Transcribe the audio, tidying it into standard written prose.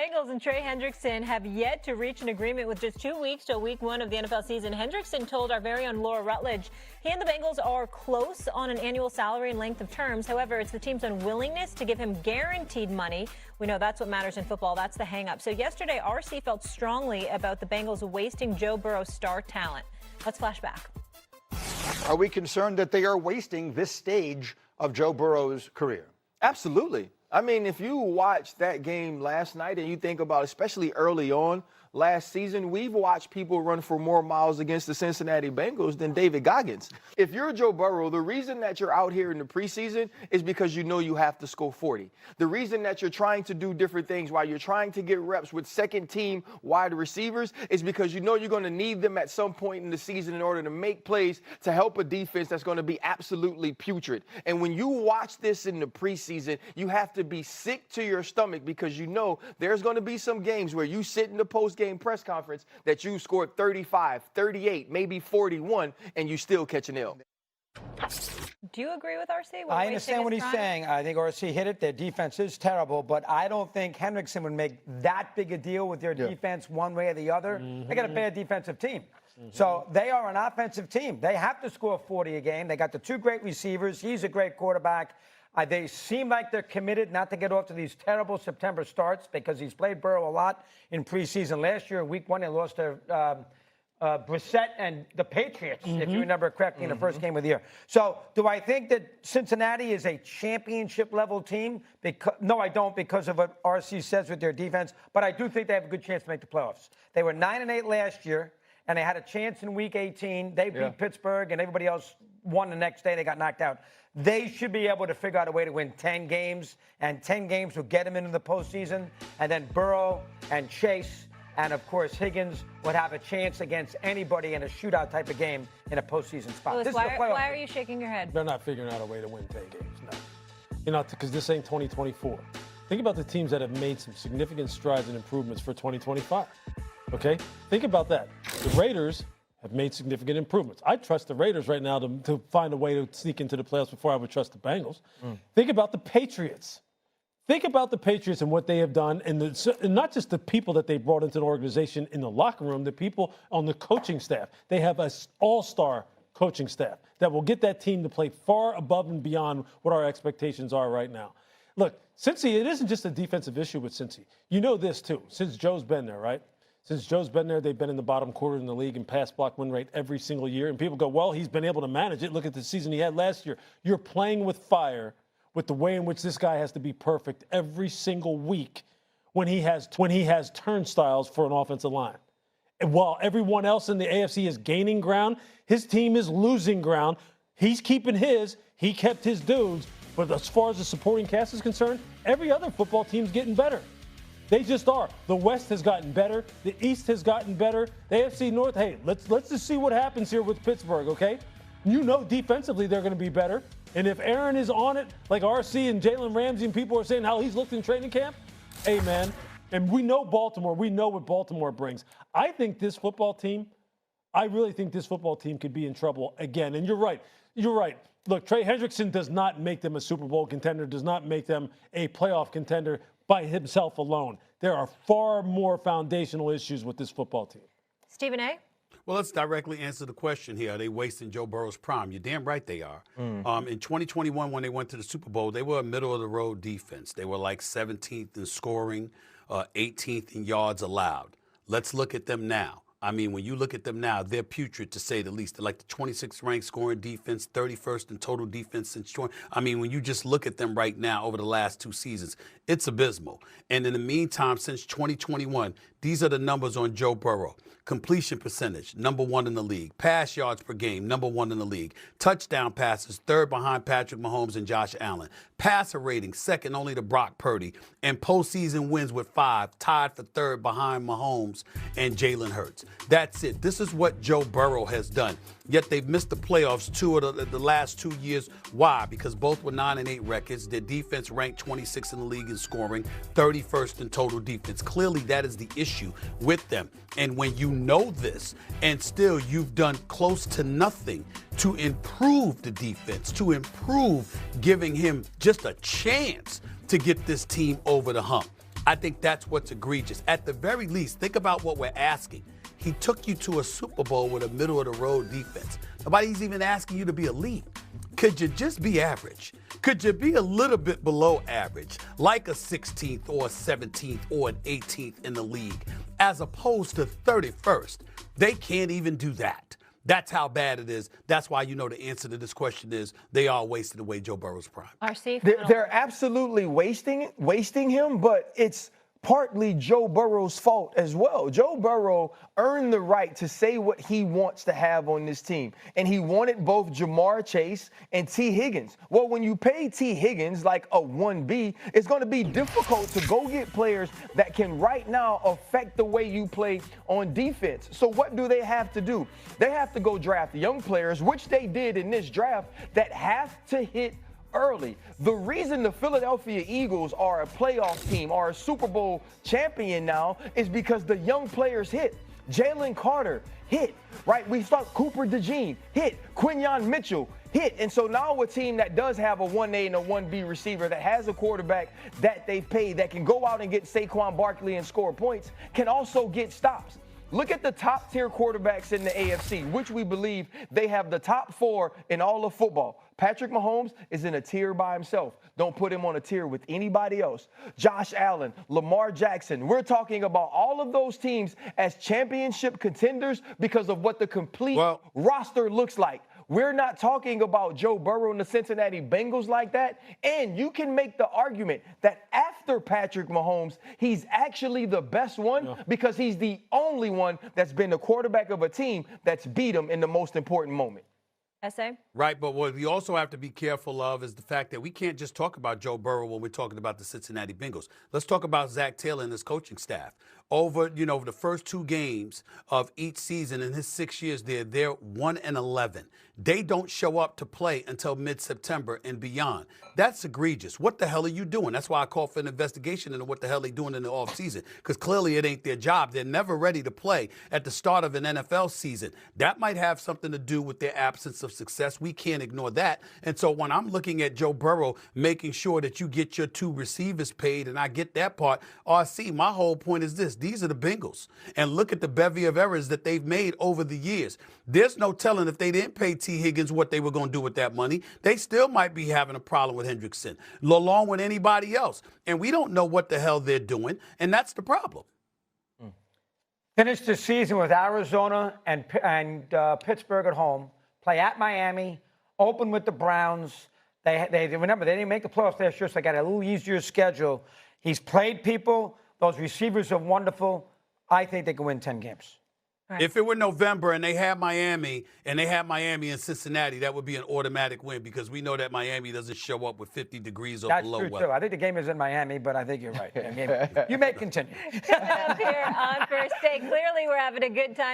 Bengals and Trey Hendrickson have yet to reach an agreement with just 2 weeks till week 1 of the NFL season. Hendrickson told our very own Laura Rutledge he and the Bengals are close on an annual salary and length of terms. However, it's the team's unwillingness to give him guaranteed money. We know that's what matters in football. That's the hang-up. So yesterday, RC felt strongly about the Bengals wasting Joe Burrow's star talent. Let's flash back. Are we concerned that they are wasting this stage of Joe Burrow's career? Absolutely. I mean, if you watch that game last night and you think about, especially early on last season, we've watched people run for more miles against the Cincinnati Bengals than David Goggins. If you're Joe Burrow, the reason that you're out here in the preseason is because you know you have to score 40. The reason that you're trying to do different things while you're trying to get reps with second-team wide receivers is because you know you're going to need them at some point in the season in order to make plays to help a defense that's going to be absolutely putrid. And when you watch this in the preseason, you have to be sick to your stomach because you know there's going to be some games where you sit in the post-game press conference that you scored 35, 38, maybe 41, and you still catch an L. Do you agree with RC? I understand what he's saying. I think RC hit it. Their defense is terrible, but I don't think Hendrickson would make that big a deal with their defense one way or the other. They got a bad defensive team. So they are an offensive team. They have to score 40 a game. They got the two great receivers. He's a great quarterback. They seem like they're committed not to get off to these terrible September starts because he's played Burrow a lot in preseason. Last year, week 1, they lost to Brissett and the Patriots, if you remember correctly, in the first game of the year. So do I think that Cincinnati is a championship-level team? No, I don't, because of what RC says with their defense. But I do think they have a good chance to make the playoffs. They were 9-8 last year, and they had a chance in Week 18. They beat Pittsburgh, and everybody else won the next day. They got knocked out. They should be able to figure out a way to win 10 games, and 10 games will get them into the postseason. And then Burrow and Chase and, of course, Higgins would have a chance against anybody in a shootout type of game in a postseason spot. Lewis, why are you shaking your head? They're not figuring out a way to win 10 games, no. You know, because this ain't 2024. Think about the teams that have made some significant strides and improvements for 2025, okay? Think about that. The Raiders have made significant improvements. I trust the Raiders right now to find a way to sneak into the playoffs before I would trust the Bengals. Think about the Patriots. Think about the Patriots and what they have done, and not just the people that they brought into the organization in the locker room, the people on the coaching staff. They have an all-star coaching staff that will get that team to play far above and beyond what our expectations are right now. Look, Cincy, it isn't just a defensive issue with Cincy. You know this, too, since Joe's been there, right? Since Joe's been there, they've been in the bottom quarter in the league in pass block win rate every single year. And people go, well, he's been able to manage it. Look at the season he had last year. You're playing with fire with the way in which this guy has to be perfect every single week when he has turnstiles for an offensive line. And while everyone else in the AFC is gaining ground, his team is losing ground. He's keeping his. He kept his dudes. But as far as the supporting cast is concerned, every other football team's getting better. They just are. The West has gotten better. The East has gotten better. The AFC North, hey, let's just see what happens here with Pittsburgh, okay? You know defensively they're going to be better. And if Aaron is on it, like RC and Jalen Ramsey and people are saying how he's looked in training camp, hey, man. And we know Baltimore. We know what Baltimore brings. I really think this football team could be in trouble again. And you're right. You're right. Look, Trey Hendrickson does not make them a Super Bowl contender, does not make them a playoff contender by himself alone. There are far more foundational issues with this football team. Stephen A.? Well, let's directly answer the question here. Are they wasting Joe Burrow's prime? You're damn right they are. In 2021, when they went to the Super Bowl, they were a middle-of-the-road defense. They were like 17th in scoring, 18th in yards allowed. Let's look at them now. I mean, when you look at them now, they're putrid, to say the least. They're like the 26th ranked scoring defense, 31st in total defense since 20. I mean, when you just look at them right now over the last 2 seasons, it's abysmal. And in the meantime, since 2021, these are the numbers on Joe Burrow. Completion percentage, number 1 in the league. Pass yards per game, number 1 in the league. Touchdown passes, 3rd behind Patrick Mahomes and Josh Allen. Passer rating, 2nd only to Brock Purdy. And postseason wins with 5, tied for 3rd behind Mahomes and Jalen Hurts. That's it. This is what Joe Burrow has done. Yet they've missed the playoffs 2 of the last 2 years. Why? Because both were 9-8 records. Their defense ranked 26th in the league in scoring, 31st in total defense. Clearly, that is the issue with them. And when you know this, and still you've done close to nothing to improve the defense, to improve giving him just a chance to get this team over the hump. I think that's what's egregious. At the very least, think about what we're asking. He took you to a Super Bowl with a middle-of-the-road defense. Nobody's even asking you to be elite. Could you just be average? Could you be a little bit below average, like a 16th or a 17th or an 18th in the league, as opposed to 31st? They can't even do that. That's how bad it is. That's why you know the answer to this question is they are wasting away Joe Burrow's prime. RC, They're absolutely wasting him, but it's partly Joe Burrow's fault as well. Joe Burrow earned the right to say what he wants to have on this team, and he wanted both Jamar Chase and T. Higgins. Well, when you pay T. Higgins like a 1B, it's going to be difficult to go get players that can right now affect the way you play on defense. So what do they have to do? They have to go draft young players, which they did in this draft, that have to hit early. The reason the Philadelphia Eagles are a playoff team, are a Super Bowl champion now, is because the young players hit. Jalen Carter hit, right? We start Cooper DeJean hit, Quinyon Mitchell hit. And so now a team that does have a 1A and a 1B receiver, that has a quarterback that they've paid, that can go out and get Saquon Barkley and score points, can also get stops. Look at the top tier quarterbacks in the AFC, which we believe they have the top 4 in all of football. Patrick Mahomes is in a tier by himself. Don't put him on a tier with anybody else. Josh Allen, Lamar Jackson. We're talking about all of those teams as championship contenders because of what the complete roster looks like. We're not talking about Joe Burrow and the Cincinnati Bengals like that. And you can make the argument that after Patrick Mahomes, he's actually the best one because he's the only one that's been the quarterback of a team that's beat him in the most important moment. SA? Right, but what we also have to be careful of is the fact that we can't just talk about Joe Burrow when we're talking about the Cincinnati Bengals. Let's talk about Zach Taylor and his coaching staff. Over, the first 2 games of each season in his 6 years there, they're 1-11. They don't show up to play until mid-September and beyond. That's egregious. What the hell are you doing? That's why I call for an investigation into what the hell they're doing in the offseason, because clearly it ain't their job. They're never ready to play at the start of an NFL season. That might have something to do with their absence of success. We can't ignore that. And so when I'm looking at Joe Burrow making sure that you get your 2 receivers paid, and I get that part, RC, my whole point is this. These are the Bengals. And look at the bevy of errors that they've made over the years. There's no telling if they didn't pay T. Higgins what they were going to do with that money. They still might be having a problem with Hendrickson, along with anybody else. And we don't know what the hell they're doing, and that's the problem. Finish the season with Arizona and Pittsburgh at home. Play at Miami. Open with the Browns. They remember, they didn't make the playoffs last year, so they got a little easier schedule. He's played people. Those receivers are wonderful. I think they can win 10 games. Right. If it were November and they had Miami and Cincinnati, that would be an automatic win because we know that Miami doesn't show up with 50 degrees or below weather. That's true, too. I think the game is in Miami, but I think you're right. You may continue. Coming up here on First Take, clearly we're having a good time.